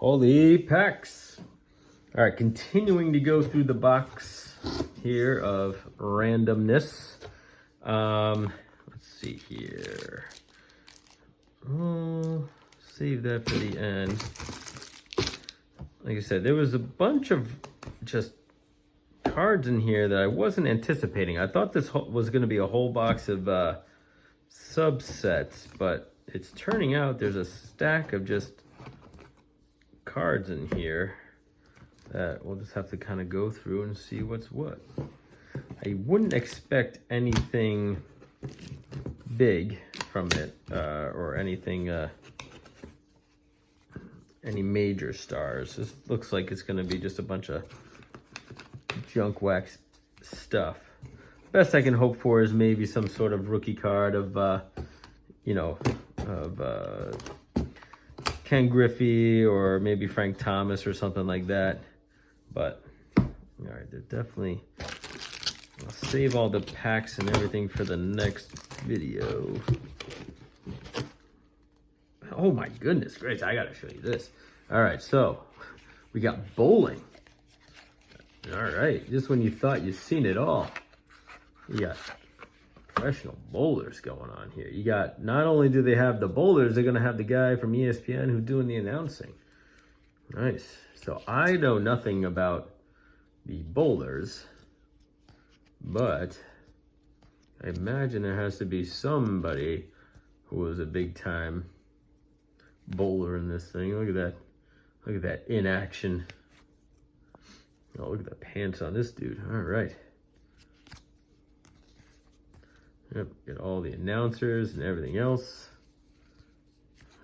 Holy packs. All right, continuing to go through the box here of randomness. Let's see here. Oh, save that for the end. Like I said, there was a bunch of just cards in here that I wasn't anticipating. I thought this was going to be a whole box of subsets, but it's turning out there's a stack of just cards in here that we'll just have to kind of go through and see what's what. I wouldn't expect anything big from it or anything, any major stars. This looks like it's going to be just a bunch of junk wax stuff. Best I can hope for is maybe some sort of rookie card of, Ken Griffey or maybe Frank Thomas or something like that. But, all right, they're definitely, I'll save all the packs and everything for the next video. Oh my goodness gracious, I gotta show you this. All right, so we got bowling. All right, just when you thought you'd seen it all, you got professional bowlers going on here. You got, not only do they have the bowlers, they're gonna have the guy from ESPN who's doing the announcing. Nice. So I know nothing about the bowlers, but I imagine there has to be somebody who was a big time bowler in this thing. Look at that. Look at that in action. Oh, look at the pants on this dude. All right. Yep, get all the announcers and everything else.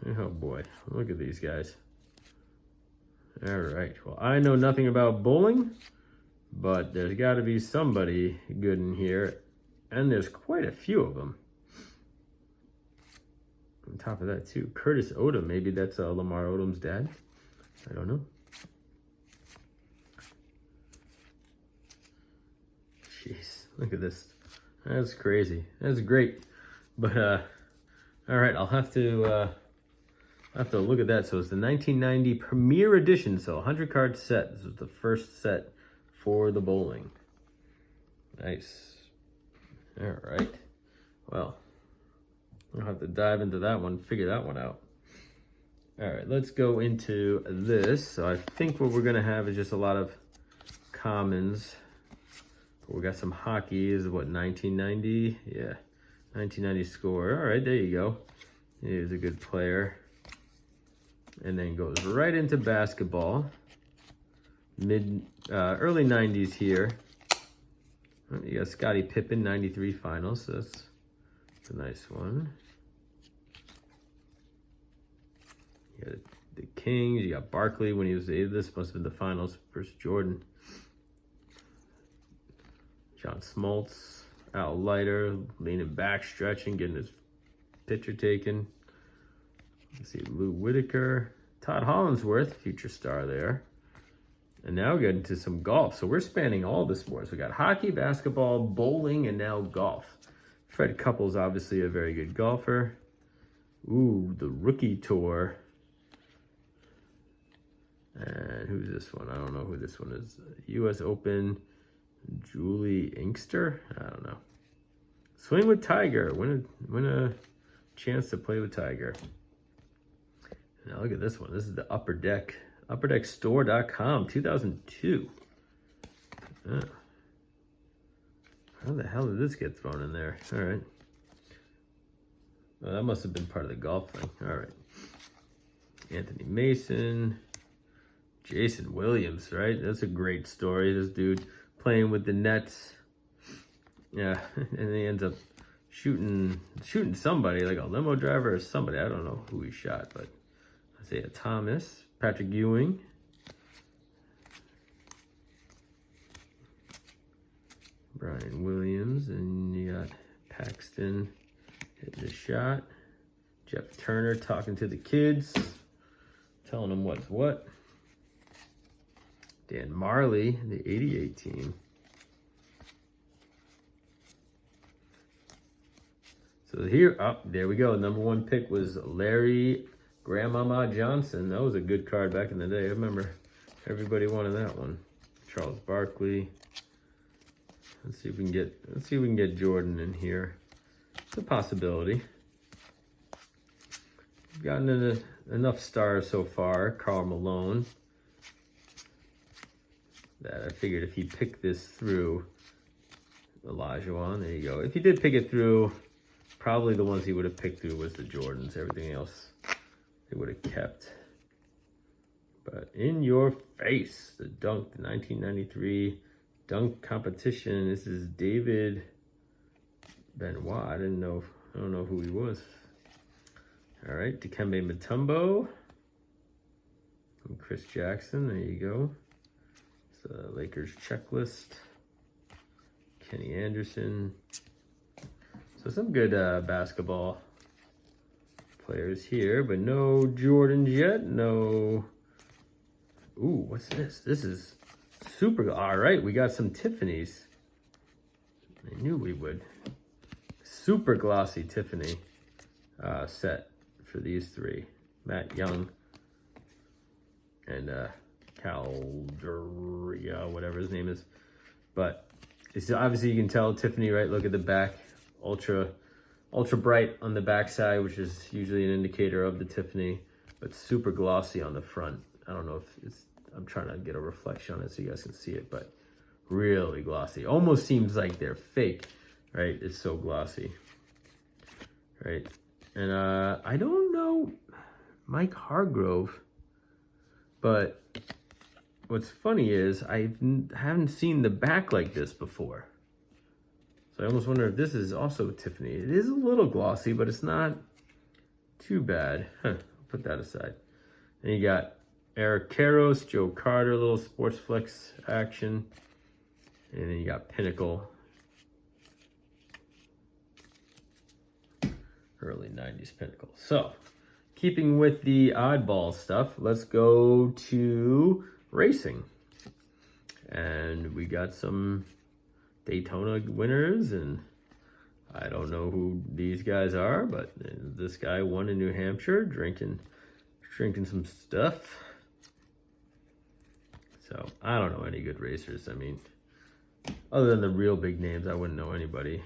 Oh boy, look at these guys. All right, well, I know nothing about bowling, but there's got to be somebody good in here, and there's quite a few of them. On top of that, too, Curtis Odom, maybe that's Lamar Odom's dad. I don't know. Jeez, look at this. That's crazy. That's great. But, all right, I'll have to look at that. So it's the 1990 Premier Edition, so 100 card set. This is the first set for the bowling. Nice. All right. Well, I'll have to dive into that one, figure that one out. All right, let's go into this. So I think what we're going to have is just a lot of commons. We got some hockey. Is what, 1990? Yeah, 1990 score. All right, there you go. He's a good player. And then goes right into basketball. Early 90s here. You got Scottie Pippen, 93 finals. So that's a nice one. You got the Kings. You got Barkley when he was this must have been the finals versus Jordan. John Smoltz, Al Leiter, leaning back, stretching, getting his picture taken. Let's see, Lou Whitaker, Todd Hollinsworth, future star there. And now we're getting to some golf. So we're spanning all the sports. We got hockey, basketball, bowling, and now golf. Fred Couples, obviously a very good golfer. Ooh, the rookie tour. And who's this one? I don't know who this one is. U.S. Open. Julie Inkster? I don't know. Swing with Tiger. Win a chance to play with Tiger. Now look at this one. This is the Upper Deck. UpperDeckStore.com, 2002. Oh. How the hell did this get thrown in there? All right. Well, that must have been part of the golf thing. All right. Anthony Mason. Jason Williams, right? That's a great story. This dude playing with the Nets. Yeah, and he ends up shooting somebody, like a limo driver or somebody. I don't know who he shot, but Isaiah Thomas, Patrick Ewing. Brian Williams, and you got Paxton hitting the shot. Jeff Turner talking to the kids, telling them what's what. Dan Marley, the 88 team. So here, there we go. Number one pick was Larry Grandmama Johnson. That was a good card back in the day. I remember everybody wanted that one. Charles Barkley. Let's see if we can get Jordan in here. It's a possibility. We've gotten enough stars so far. Karl Malone. That I figured if he picked this through, Olajuwon, there you go. If he did pick it through, probably the ones he would have picked through was the Jordans. Everything else they would have kept. But in your face, the dunk, the 1993 dunk competition. This is David Benoit. I don't know who he was. All right, Dikembe Mutombo and Chris Jackson. There you go. It's the Lakers checklist. Kenny Anderson. So some good basketball players here, but no Jordans yet. No. Ooh, what's this? This is super. All right, we got some Tiffany's. I knew we would. Super glossy Tiffany set for these three. Matt Young and Calderia, whatever his name is. But it's obviously, you can tell Tiffany, right? Look at the back, ultra bright on the back side, which is usually an indicator of the Tiffany, but super glossy on the front. I don't know if it's, I'm trying to get a reflection on it so you guys can see it, but really glossy. Almost seems like they're fake, right? It's so glossy, right? And I don't know Mike Hargrove, but what's funny is I haven't seen the back like this before. So I almost wonder if this is also Tiffany. It is a little glossy, but it's not too bad. I'll put that aside. Then you got Eric Karros, Joe Carter, little Sports Flex action. And then you got Pinnacle. Early 90s Pinnacle. So, keeping with the oddball stuff, let's go to racing. And we got some Daytona winners, and I don't know who these guys are, but this guy won in New Hampshire, drinking some stuff. So, I don't know any good racers. I mean, other than the real big names, I wouldn't know anybody.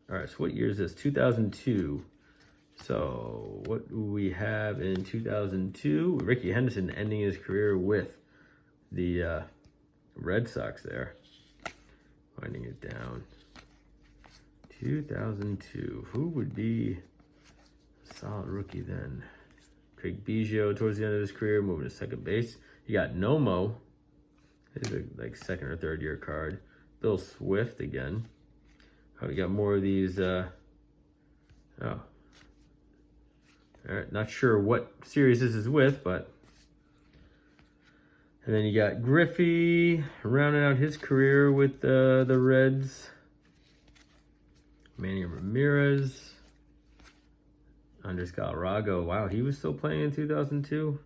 All right, so what year is this? 2002. So, what do we have in 2002? Ricky Henderson ending his career with the Red Sox there. Winding it down. 2002. Who would be a solid rookie then? Craig Biggio towards the end of his career, moving to second base. You got Nomo. This is a like second or third year card. Bill Swift again. Oh, we got more of these. Oh. All right, not sure what series this is with, but. And then you got Griffey rounding out his career with the Reds. Manny Ramirez. Andres Galarraga. Wow, he was still playing in 2002.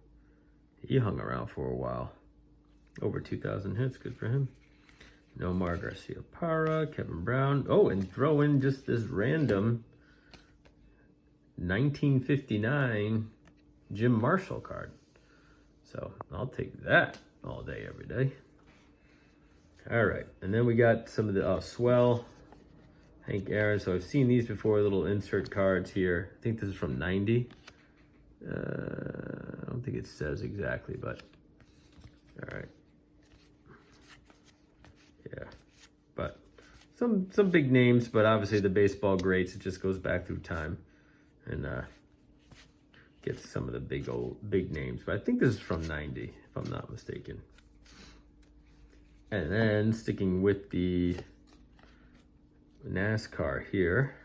He hung around for a while. Over 2,000 hits, good for him. Nomar Garcia-Parra, Kevin Brown. Oh, and throw in just this random 1959 Jim Marshall card. So I'll take that all day, every day. All right, and then we got some of the Swell, Hank Aaron. So I've seen these before, little insert cards here. I think this is from 90. I don't think it says exactly, but all right. Yeah, but some big names, but obviously the baseball greats, it just goes back through time and gets some of the big names. But I think this is from 90, if I'm not mistaken. And then sticking with the NASCAR here,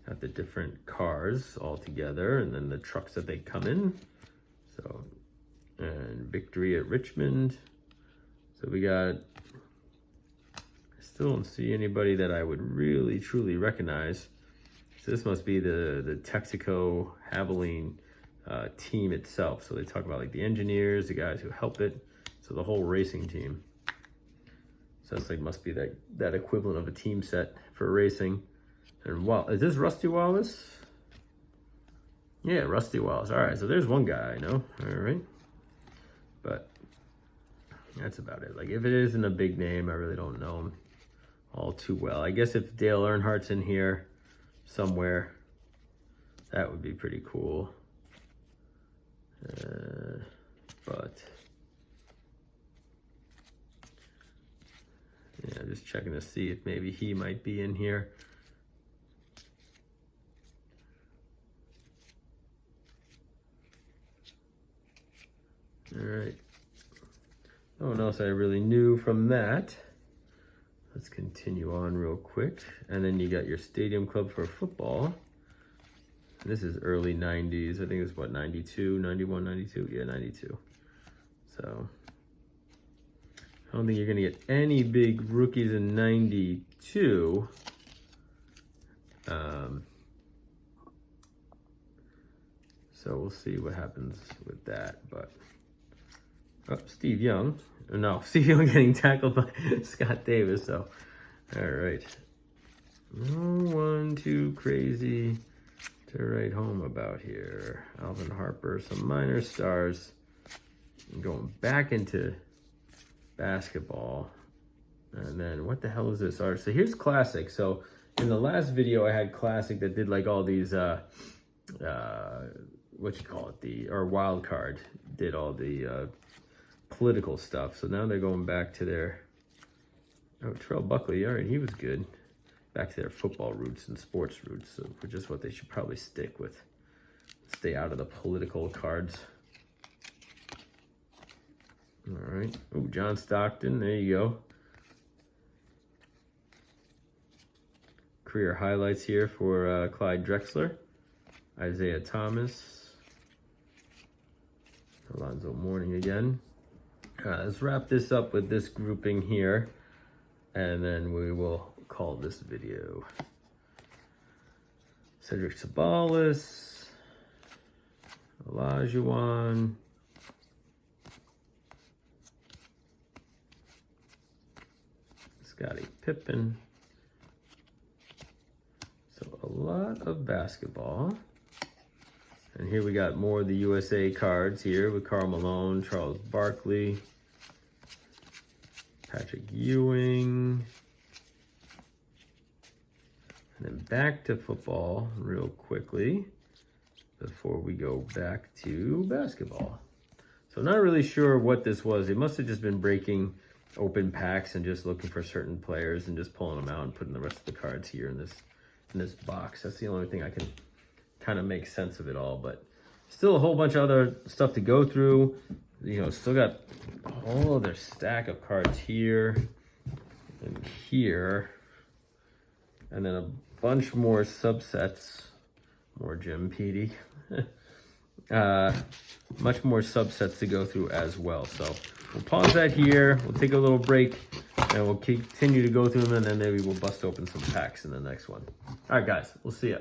got the different cars all together, and then the trucks that they come in. So, and victory at Richmond. So we got, I still don't see anybody that I would really truly recognize. So this must be the Texaco Abilene team itself. So they talk about like the engineers, the guys who help it. So the whole racing team. So it's like, must be that equivalent of a team set for racing. And wow, is this Rusty Wallace? Yeah, Rusty Wallace. All right, so there's one guy I know. All right. But that's about it. Like, if it isn't a big name, I really don't know him all too well. I guess if Dale Earnhardt's in here somewhere, that would be pretty cool. But yeah, just checking to see if maybe he might be in here. All right. No one else I really knew from that. Let's continue on real quick. And then you got your Stadium Club for football. This is early 90s. I think it's what, 92, 91, 92? Yeah, 92. So I don't think you're going to get any big rookies in 92. So we'll see what happens with that. But Steve Young. No, Steve Young getting tackled by Scott Davis. So, all right. No one too crazy to write home about here. Alvin Harper, some minor stars. And going back into basketball. And then what the hell is this? All right, so here's Classic. So in the last video, I had Classic that did like all these, what you call it, or Wild Card did all the political stuff. So now they're going back to their, Terrell Buckley, all right, he was good. Back to their football roots and sports roots, so which is what they should probably stick with. Stay out of the political cards. All right. Oh, John Stockton, there you go. Career highlights here for Clyde Drexler, Isaiah Thomas, Alonzo Mourning again. Let's wrap this up with this grouping here, and then we will call this video. Cedric Sabalas, Olajuwon, Scottie Pippen. So a lot of basketball. And here we got more of the USA cards here with Karl Malone, Charles Barkley, Patrick Ewing. And then back to football real quickly before we go back to basketball. So I'm not really sure what this was. It must have just been breaking open packs and just looking for certain players and just pulling them out and putting the rest of the cards here in this box. That's the only thing I can kind of make sense of it all, but still a whole bunch of other stuff to go through. You know, still got a whole other stack of cards here and here, and then a bunch more subsets, more Jim Petey. Much more subsets to go through as well. So we'll pause that here. We'll take a little break and we'll continue to go through them, and then maybe we'll bust open some packs in the next one. All right, guys, we'll see ya.